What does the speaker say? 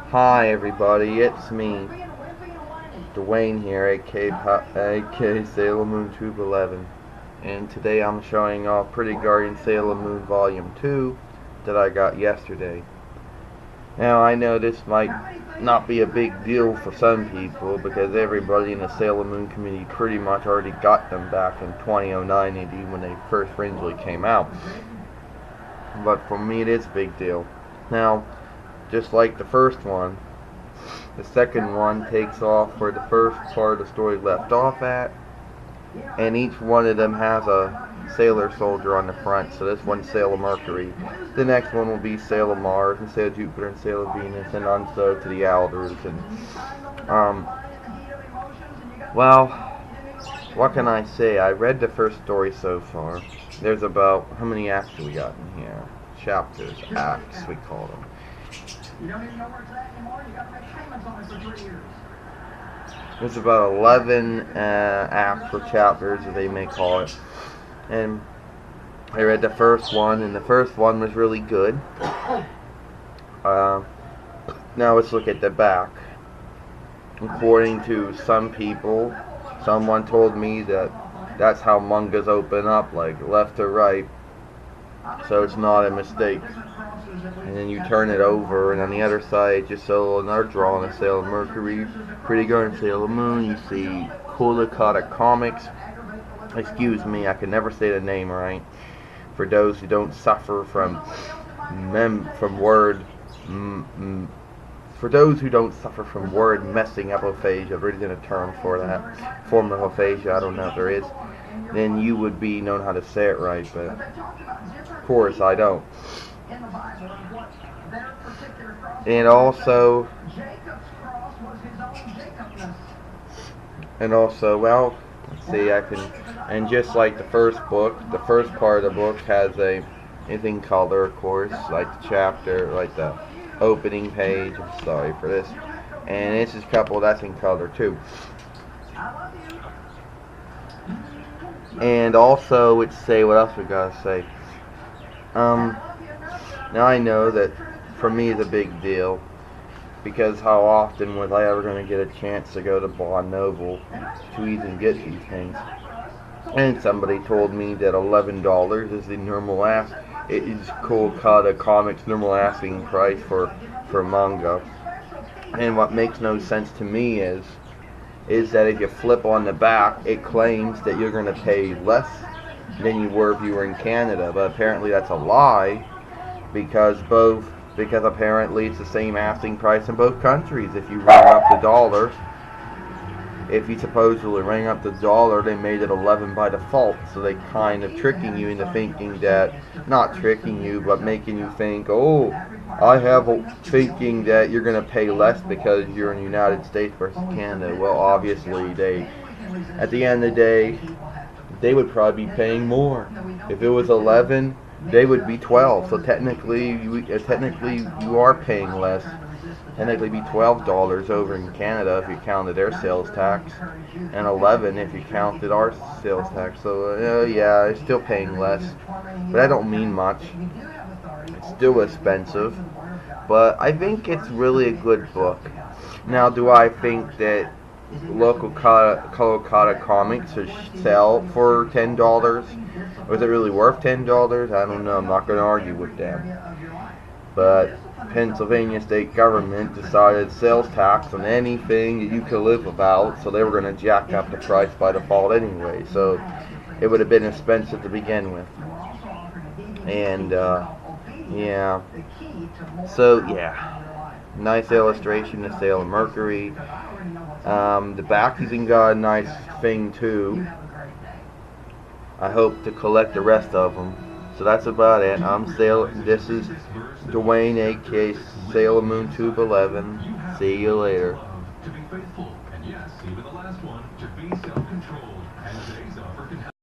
Hi everybody, it's me, Dwayne here, aka Sailor Moon Tube 11, and today I'm showing off Pretty Guardian Sailor Moon Volume 2 that I got yesterday. Now I know this might not be a big deal for some people because everybody in the Sailor Moon community pretty much already got them back in 2009 AD when they first originally came out. But for me it is a big deal. Now, just like the first one, the second one takes off where the first part of the story left off at, and each one of them has a Sailor Soldier on the front. So this one's Sailor Mercury, the next one will be Sailor Mars, and Sailor Jupiter, and Sailor Venus, and on so to the Elders. And well, what can I say? I read the first story so far. There's about, how many acts do we got in here? Chapters, acts, we call them. There's about 11 acts or chapters, as they may call it. And I read the first one, and the first one was really good. Now let's look at the back. According to some people, someone told me that that's how mangas open up, like left to right. So it's not a mistake. And then you turn it over, and on the other side just so another drawing of Sailor Mercury, Pretty Guardian Sailor Moon. You see Manga Comics. Excuse me, I can never say the name right. For those who don't suffer from word messing up aphasia, there isn't a term for that form of aphasia. I don't know if there is. Then you would be known how to say it right, but of course I don't. And also, well, let's see, and just like the first book, the first part of the book has it's in color, of course, like the chapter, like the opening page. I'm sorry for this. And this is a couple that's in color too. And also, let's say, what else we gotta say? Now I know that for me it's a big deal, because how often was I ever going to get a chance to go to Barnes & Noble to even get these things? And somebody told me that $11 is the normal it is Kolkata Comics normal asking price for manga. And what makes no sense to me is that if you flip on the back, it claims that you're going to pay less than you were if you were in Canada, but apparently that's a lie, because apparently it's the same asking price in both countries. If you ring up the dollar, if you supposedly ring up the dollar, they made it 11 by default, so they kind of tricking you into thinking that, not tricking you, but making you think, oh, thinking that you're going to pay less because you're in the United States versus Canada. Well, obviously, at the end of the day, they would probably be paying more. If it was 11, they would be 12. So technically you are paying less. Technically, be $12 over in Canada if you counted their sales tax, and 11 if you counted our sales tax. So yeah, it's still paying less, but that don't mean much. It's still expensive, but I think it's really a good book. Now, do I think that local Kolkata Comics should sell for $10? Was it really worth $10? I don't know. I'm not going to argue with them. But Pennsylvania state government decided sales tax on anything that you could live without, so they were going to jack up the price by default anyway. So it would have been expensive to begin with. And yeah. So yeah, nice illustration of Sailor Mercury. The back even got a nice thing too. I hope to collect the rest of them. So that's about it. This is Dwayne, aka Sailor Moon Tube 11. See you later.